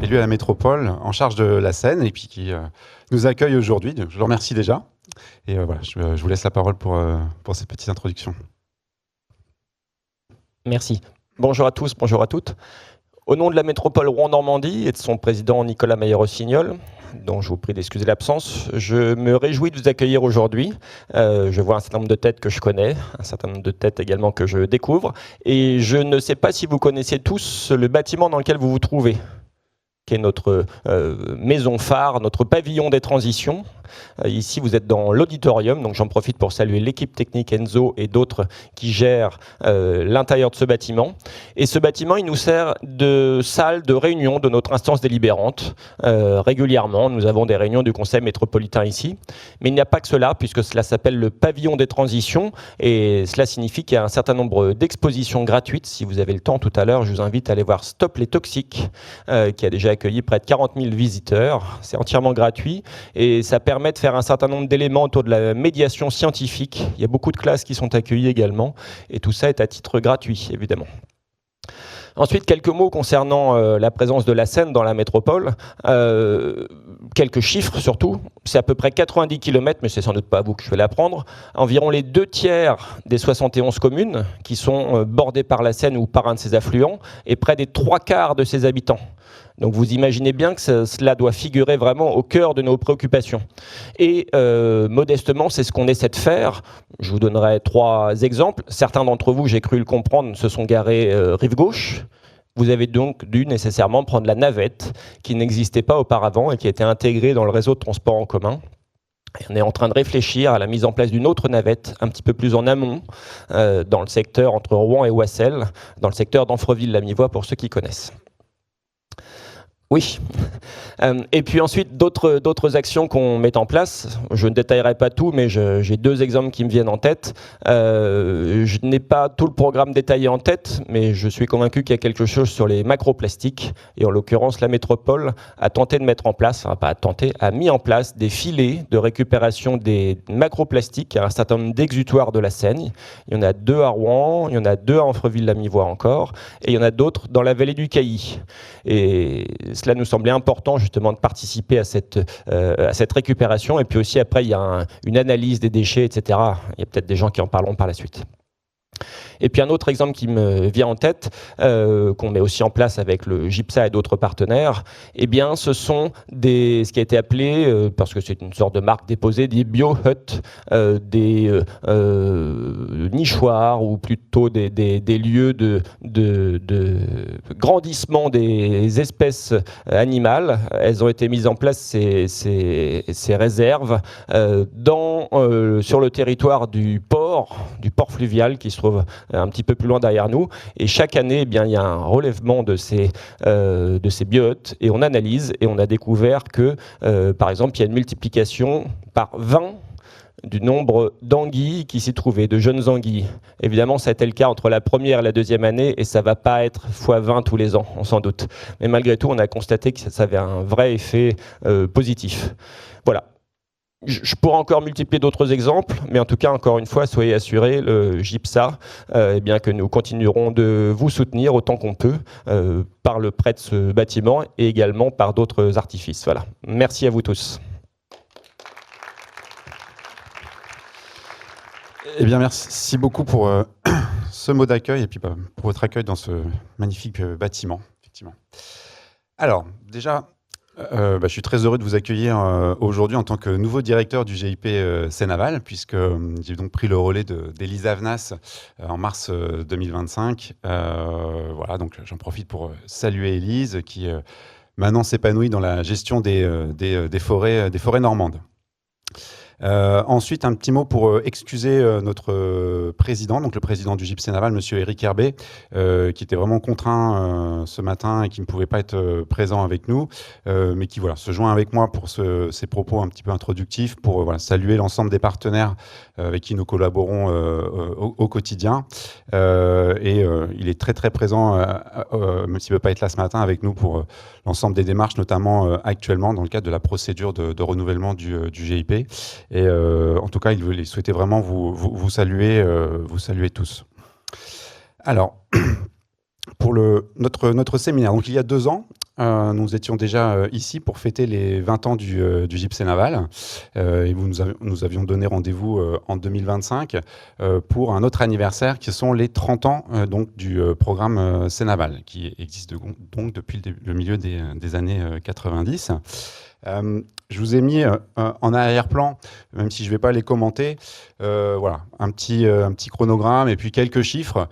élu à la métropole en charge de la Seine et puis qui nous accueille aujourd'hui. Je le remercie déjà. Et voilà, je vous laisse la parole pour cette petite introduction. Merci. Bonjour à tous, bonjour à toutes. Au nom de la métropole Rouen-Normandie et de son président Nicolas Meyer-Rossignol, dont je vous prie d'excuser l'absence, je me réjouis de vous accueillir aujourd'hui. Je vois un certain nombre de têtes que je connais, un certain nombre de têtes également que je découvre. Et je ne sais pas si vous connaissez tous le bâtiment dans lequel vous vous trouvez, qui est notre maison phare, notre pavillon des transitions. Ici, vous êtes dans l'auditorium, donc j'en profite pour saluer l'équipe technique Enzo et d'autres qui gèrent l'intérieur de ce bâtiment. Et ce bâtiment, il nous sert de salle de réunion de notre instance délibérante. Régulièrement, nous avons des réunions du conseil métropolitain ici. Mais il n'y a pas que cela, puisque cela s'appelle le pavillon des transitions. Et cela signifie qu'il y a un certain nombre d'expositions gratuites. Si vous avez le temps tout à l'heure, je vous invite à aller voir Stop les toxiques, qui a déjà accueilli près de 40 000 visiteurs. C'est entièrement gratuit et ça permet de faire un certain nombre d'éléments autour de la médiation scientifique. Il y a beaucoup de classes qui sont accueillies également et tout ça est à titre gratuit, évidemment. Ensuite, quelques mots concernant la présence de la Seine dans la métropole. Quelques chiffres surtout. C'est à peu près 90 km, mais c'est sans doute pas à vous que je vais l'apprendre. Environ les 2/3 des 71 communes qui sont bordées par la Seine ou par un de ses affluents et près des 3/4 de ses habitants. Donc vous imaginez bien que cela doit figurer vraiment au cœur de nos préoccupations. Et modestement, c'est ce qu'on essaie de faire. Je vous donnerai 3 exemples. Certains d'entre vous, j'ai cru le comprendre, se sont garés rive gauche. Vous avez donc dû nécessairement prendre la navette, qui n'existait pas auparavant et qui a été intégrée dans le réseau de transport en commun. Et on est en train de réfléchir à la mise en place d'une autre navette, un petit peu plus en amont, dans le secteur entre Rouen et Ouassel, dans le secteur d'Amfreville-la-Mivoie, pour ceux qui connaissent. Oui. Et puis ensuite, d'autres actions qu'on met en place. Je ne détaillerai pas tout, mais j'ai 2 exemples qui me viennent en tête. Je n'ai pas tout le programme détaillé en tête, mais je suis convaincu qu'il y a quelque chose sur les macroplastiques. Et en l'occurrence, la métropole a tenté de mettre en place, enfin pas tenté, a mis en place des filets de récupération des macroplastiques à un certain nombre d'exutoires de la Seine. Il y en a 2 à Rouen, il y en a 2 à Amfreville-la-Mivoie encore, et il y en a d'autres dans la vallée du Cailly. Et cela nous semblait important justement de participer à cette récupération. Et puis aussi après, il y a une analyse des déchets, etc. Il y a peut-être des gens qui en parleront par la suite. Et puis un autre exemple qui me vient en tête, qu'on met aussi en place avec le GIPSA et d'autres partenaires, eh bien, ce sont ce qui a été appelé, parce que c'est une sorte de marque déposée, des bio-huts, des nichoirs ou plutôt des lieux de grandissement des espèces animales. Elles ont été mises en place, ces réserves, sur le territoire du port fluvial qui se trouve un petit peu plus loin derrière nous. Et chaque année, eh bien, il y a un relèvement de ces bio-huts et on analyse et on a découvert que, par exemple, il y a une multiplication par 20 du nombre d'anguilles qui s'y trouvaient, de jeunes anguilles. Évidemment, ça a été le cas entre la première et la deuxième année et ça ne va pas être x20 tous les ans, on s'en doute. Mais malgré tout, on a constaté que ça avait un vrai effet positif. Voilà. Je pourrais encore multiplier d'autres exemples, mais en tout cas, encore une fois, soyez assurés, le GIPSA, eh bien, que nous continuerons de vous soutenir autant qu'on peut par le prêt de ce bâtiment et également par d'autres artifices. Voilà. Merci à vous tous. Eh bien, merci beaucoup pour ce mot d'accueil et puis pour votre accueil dans ce magnifique bâtiment, effectivement. Alors, déjà, je suis très heureux de vous accueillir aujourd'hui en tant que nouveau directeur du GIP Seine-Aval, puisque j'ai donc pris le relais d'Élise Avenas en mars 2025. Voilà, donc j'en profite pour saluer Élise, qui maintenant s'épanouit dans la gestion des forêts normandes. Ensuite, un petit mot pour excuser notre président, donc le président du GIP Seine-Aval, monsieur Éric Herbet, qui était vraiment contraint ce matin et qui ne pouvait pas être présent avec nous, mais qui se joint avec moi pour ces propos un petit peu introductifs, pour saluer l'ensemble des partenaires avec qui nous collaborons au quotidien. Il est très très présent, même s'il ne peut pas être là ce matin, avec nous pour l'ensemble des démarches, notamment actuellement dans le cadre de la procédure de renouvellement du GIP. Et en tout cas, il souhaitait vraiment vous saluer tous. Alors, pour notre séminaire, donc il y a 2 ans, nous étions déjà ici pour fêter les 20 ans du gypsé naval. Et nous avions donné rendez-vous en 2025 pour un autre anniversaire qui sont les 30 ans donc, du programme Cénaval, qui existe donc depuis le milieu des années 90. Je vous ai mis en arrière-plan, même si je ne vais pas les commenter, voilà, un petit chronogramme et puis quelques chiffres,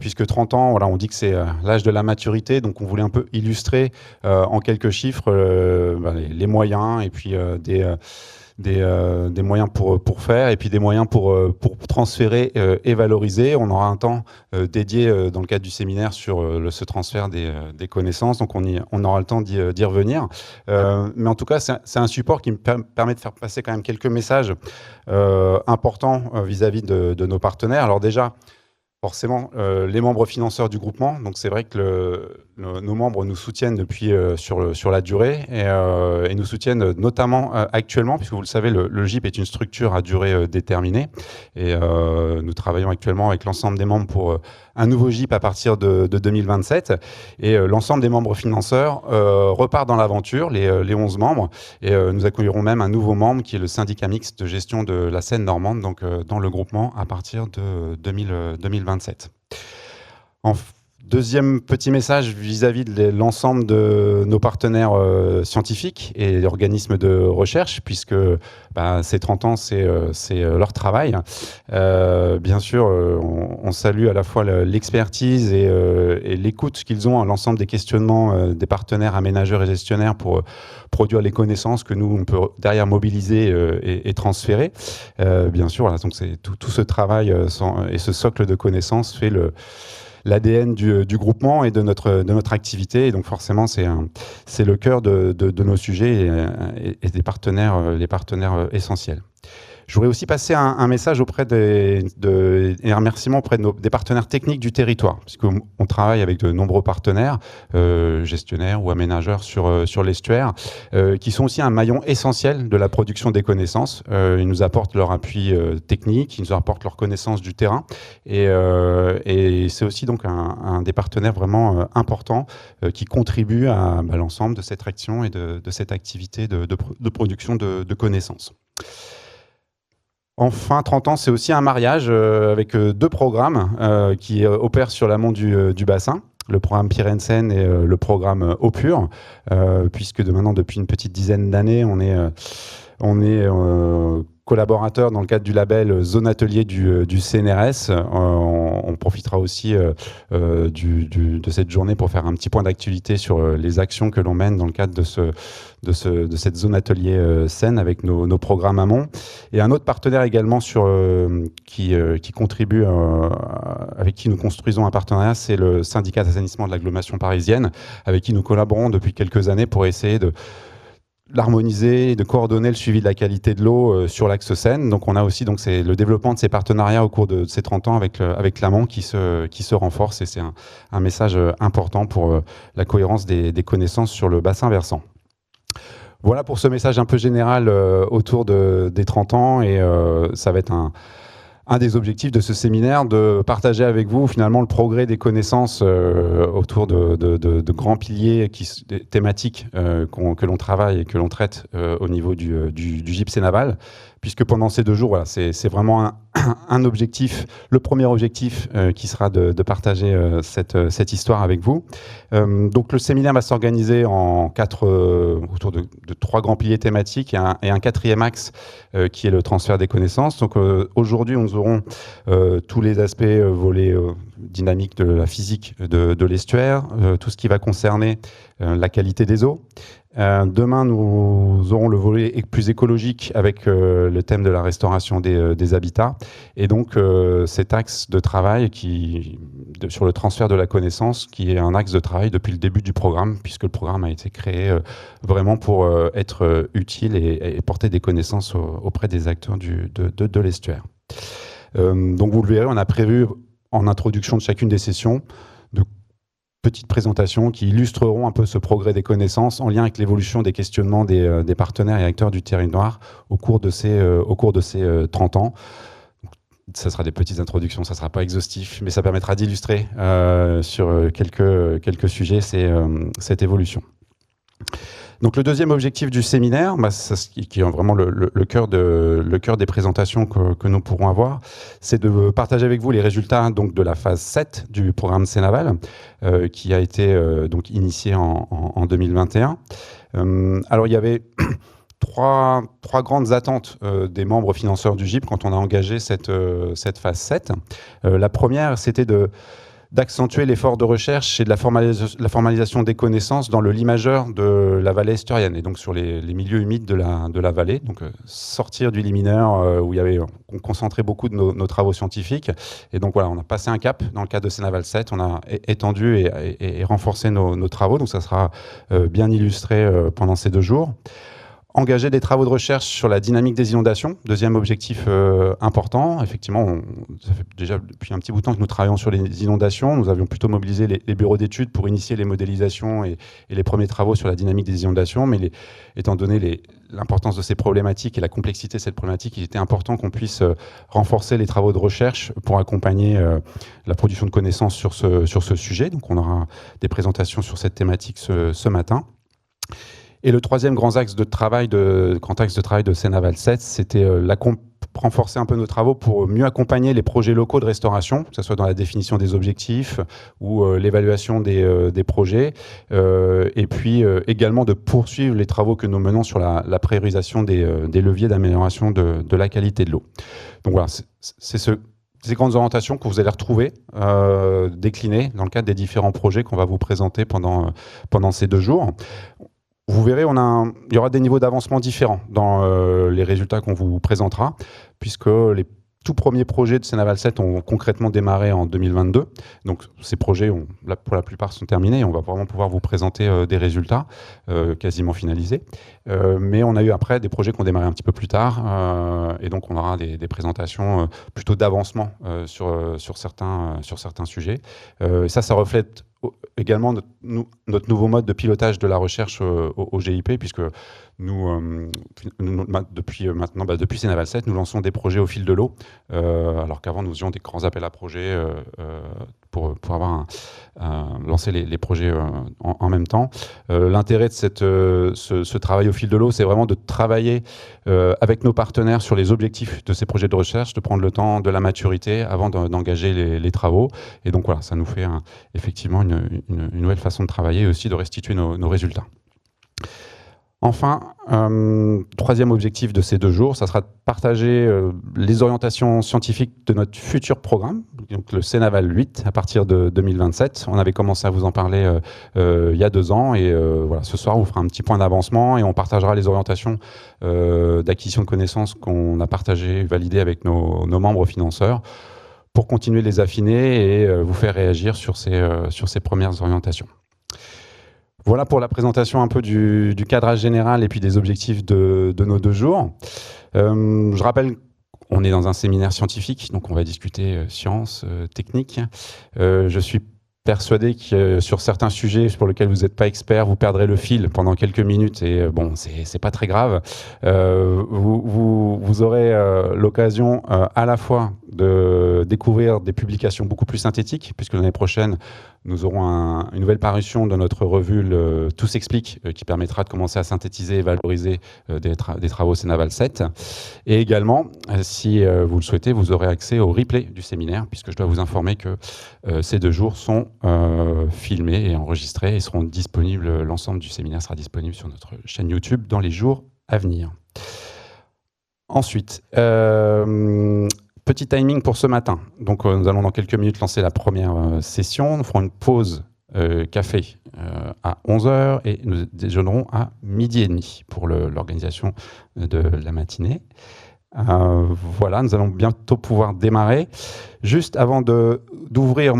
puisque 30 ans, voilà, on dit que c'est l'âge de la maturité, donc on voulait un peu illustrer en quelques chiffres les moyens et puis des moyens pour faire et puis des moyens pour transférer et valoriser. On aura un temps dédié dans le cadre du séminaire sur ce transfert des connaissances, donc on aura le temps d'y revenir. Mais en tout cas, c'est un support qui me permet de faire passer quand même quelques messages importants vis-à-vis de nos partenaires. Alors déjà, forcément, les membres financeurs du groupement, donc c'est vrai que nos membres nous soutiennent depuis sur la durée et nous soutiennent notamment actuellement, puisque vous le savez, le GIP est une structure à durée déterminée et nous travaillons actuellement avec l'ensemble des membres pour un nouveau GIP à partir de 2027 et l'ensemble des membres financeurs repart dans l'aventure, les 11 membres, et nous accueillerons même un nouveau membre qui est le syndicat mixte de gestion de la Seine normande, donc dans le groupement à partir de 2027. Deuxième petit message vis-à-vis de l'ensemble de nos partenaires scientifiques et organismes de recherche, puisque ces 30 ans, c'est leur travail. Bien sûr, on salue à la fois l'expertise et l'écoute qu'ils ont à l'ensemble des questionnements des partenaires aménageurs et gestionnaires pour produire les connaissances que nous, on peut derrière mobiliser et transférer. Bien sûr, voilà, donc c'est tout ce travail et ce socle de connaissances fait l'ADN du groupement et de notre activité. Et donc forcément, c'est le cœur de nos sujets et des partenaires, les partenaires essentiels. Je voudrais aussi passer un message auprès et un remerciement auprès des partenaires techniques du territoire, puisqu'on travaille avec de nombreux partenaires, gestionnaires ou aménageurs sur l'estuaire, qui sont aussi un maillon essentiel de la production des connaissances. Ils nous apportent leur appui technique, ils nous apportent leur connaissance du terrain, et c'est aussi donc un des partenaires vraiment importants qui contribue à l'ensemble de cette action et de cette activité de production de connaissances. Enfin, 30 ans, c'est aussi un mariage avec deux programmes qui opèrent sur l'amont du bassin. Le programme Pyrénées et le programme Eau Pure, puisque maintenant, depuis une petite dizaine d'années, on est collaborateur dans le cadre du label Zone Atelier du CNRS. On profitera aussi de cette journée pour faire un petit point d'actualité sur les actions que l'on mène dans le cadre de cette zone atelier Seine avec nos programmes amont. Et un autre partenaire également qui contribue, avec qui nous construisons un partenariat, c'est le syndicat d'assainissement de l'agglomération parisienne, avec qui nous collaborons depuis quelques années pour essayer de l'harmoniser, de coordonner le suivi de la qualité de l'eau sur l'axe Seine. Donc on a aussi c'est le développement de ces partenariats au cours de ces 30 ans avec l'amont qui se renforce, et c'est un message important pour la cohérence des connaissances sur le bassin versant. Voilà pour ce message un peu général autour des 30 ans, et ça va être un des objectifs de ce séminaire, de partager avec vous finalement le progrès des connaissances autour de grands piliers thématiques que l'on travaille et que l'on traite au niveau du gypsé naval, puisque pendant ces 2 jours, voilà, c'est vraiment un objectif, le premier objectif qui sera de partager cette histoire avec vous. Donc le séminaire va s'organiser autour de 3 grands piliers thématiques et un 4e axe qui est le transfert des connaissances. Donc aujourd'hui, nous aurons tous les aspects volets dynamiques de la physique de l'estuaire, tout ce qui va concerner la qualité des eaux. Demain, nous aurons le volet plus écologique avec le thème de la restauration des habitats. Et donc, cet axe de travail sur le transfert de la connaissance, qui est un axe de travail depuis le début du programme, puisque le programme a été créé vraiment pour être utile et porter des connaissances auprès des acteurs de l'estuaire. Donc, vous le verrez, on a prévu en introduction de chacune des sessions de petites présentations qui illustreront un peu ce progrès des connaissances en lien avec l'évolution des questionnements des partenaires et acteurs du territoire au cours de ces 30 ans. Ça sera des petites introductions, ça ne sera pas exhaustif, mais ça permettra d'illustrer sur quelques sujets cette évolution. Donc le deuxième objectif du séminaire, qui est vraiment le cœur des présentations que nous pourrons avoir, c'est de partager avec vous les résultats donc, de la phase 7 du programme Cenaval, qui a été donc, initié en 2021. Alors il y avait trois grandes attentes des membres financeurs du GIP quand on a engagé cette phase 7. La première, c'était d'accentuer l'effort de recherche et de la formalisation des connaissances dans le limageur de la vallée esturienne et donc sur les milieux humides de la vallée. Donc sortir du liminaire où on concentrait beaucoup de nos travaux scientifiques. Et donc voilà, on a passé un cap dans le cadre de Cenaval 7. On a étendu et renforcé nos travaux. Donc ça sera bien illustré pendant ces 2 jours. Engager des travaux de recherche sur la dynamique des inondations, deuxième objectif important. Effectivement, ça fait déjà depuis un petit bout de temps que nous travaillons sur les inondations. Nous avions plutôt mobilisé les bureaux d'études pour initier les modélisations et les premiers travaux sur la dynamique des inondations. Mais étant donné l'importance de ces problématiques et la complexité de cette problématique, il était important qu'on puisse renforcer les travaux de recherche pour accompagner la production de connaissances sur ce sujet. Donc on aura des présentations sur cette thématique ce matin. Et le troisième grand axe de travail de Cenaval 7, c'était renforcer un peu nos travaux pour mieux accompagner les projets locaux de restauration, que ce soit dans la définition des objectifs ou l'évaluation des projets, et puis également de poursuivre les travaux que nous menons sur la priorisation des leviers d'amélioration de la qualité de l'eau. Donc voilà, c'est ces grandes orientations que vous allez retrouver déclinées dans le cadre des différents projets qu'on va vous présenter pendant ces 2 jours. Vous verrez, il y aura des niveaux d'avancement différents dans les résultats qu'on vous présentera, puisque les tout premiers projets de Cenaval 7 ont concrètement démarré en 2022. Donc ces projets, pour la plupart, sont terminés et on va vraiment pouvoir vous présenter des résultats quasiment finalisés. Mais on a eu après des projets qui ont démarré un petit peu plus tard et donc on aura des présentations plutôt d'avancement sur certains sujets. Ça reflète également notre nouveau mode de pilotage de la recherche au GIP, puisque depuis Cenaval 7, nous lançons des projets au fil de l'eau, alors qu'avant nous faisions des grands appels à projets pour lancer les projets en même temps. L'intérêt de ce travail au fil de l'eau, c'est vraiment de travailler avec nos partenaires sur les objectifs de ces projets de recherche, de prendre le temps de la maturité avant d'engager les travaux. Et donc voilà, ça nous fait effectivement une nouvelle façon de travailler et aussi de restituer nos résultats. Enfin, troisième objectif de ces 2 jours, ça sera de partager les orientations scientifiques de notre futur programme, donc le Cenaval 8, à partir de 2027. On avait commencé à vous en parler il y a 2 ans, et voilà, ce soir, on vous fera un petit point d'avancement et on partagera les orientations d'acquisition de connaissances qu'on a partagées et validées avec nos membres financeurs pour continuer de les affiner et vous faire réagir sur ces premières orientations. Voilà pour la présentation un peu du cadrage général et puis des objectifs de nos 2 jours. Je rappelle, on est dans un séminaire scientifique, donc on va discuter sciences, techniques. Je suis persuadé que sur certains sujets pour lesquels vous n'êtes pas expert, vous perdrez le fil pendant quelques minutes et bon, c'est pas très grave. Vous aurez l'occasion à la fois de découvrir des publications beaucoup plus synthétiques, puisque l'année prochaine, nous aurons une nouvelle parution de notre revue Tout s'explique, qui permettra de commencer à synthétiser et valoriser des travaux Cenaval 7. Et également, si vous le souhaitez, vous aurez accès au replay du séminaire, puisque je dois vous informer que ces 2 jours sont filmés et enregistrés et seront disponibles, l'ensemble du séminaire sera disponible sur notre chaîne YouTube dans les jours à venir. Ensuite, petit timing pour ce matin. Donc, nous allons dans quelques minutes lancer la première session. Nous ferons une pause café à 11h et nous déjeunerons à 12h30 pour l'organisation de la matinée. Voilà, nous allons bientôt pouvoir démarrer. Juste avant d'ouvrir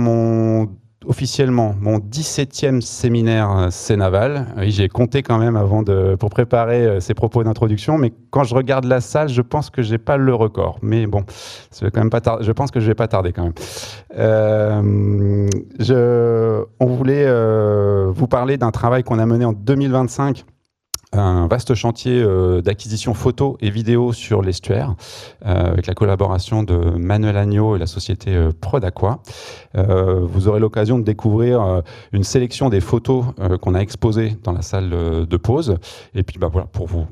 officiellement mon 17e séminaire Cenaval. Oui, j'ai compté quand même pour préparer ces propos d'introduction, mais quand je regarde la salle, je pense que j'ai pas le record. Mais bon, ça va quand même pas tarder. Je pense que je vais pas tarder quand même. On voulait vous parler d'un travail qu'on a mené en 2025 un vaste chantier d'acquisition photo et vidéo sur l'estuaire, avec la collaboration de Manuel Agneau et la société Prodaqua. Vous aurez l'occasion de découvrir une sélection des photos qu'on a exposées dans la salle de pause. Et puis voilà, pour vous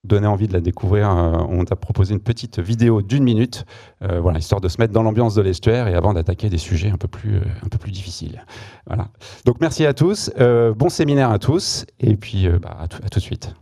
donner envie de la découvrir, on t'a proposé une petite vidéo d'1 minute, voilà, histoire de se mettre dans l'ambiance de l'estuaire et avant d'attaquer des sujets un peu plus difficiles. Voilà. Donc merci à tous, bon séminaire à tous, et puis à tout de suite.